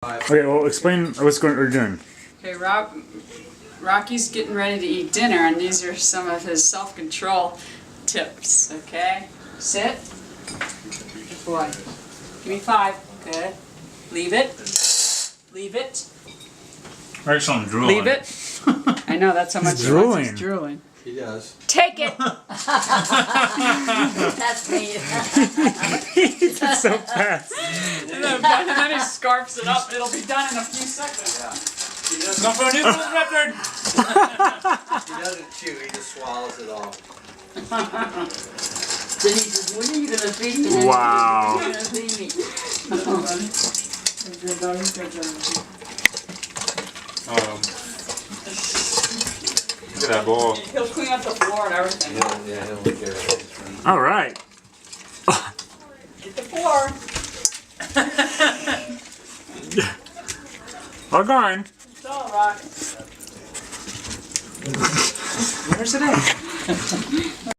Okay, well, explain what you're doing. Okay, Rocky's getting ready to eat dinner, and these are some of his self-control tips, okay? Sit. Good boy. Give me 5. Good. Leave it. Leave it. Actually, I'm drooling. Leave it. I know, that's how much He's he wants. drooling. He's drooling. He does. Take it! That's me. It's so fast. And then he scarfs it up. It'll be done in a few seconds. Yeah. He doesn't, Not for a new record. he doesn't chew, he just swallows it all. Then he says, when are you going to feed me? Wow. When are you going to feed me? Look at that ball. He'll clean up the floor and everything. He'll take care of it. All right. Get the floor. All gone. It's all right. Where's it at?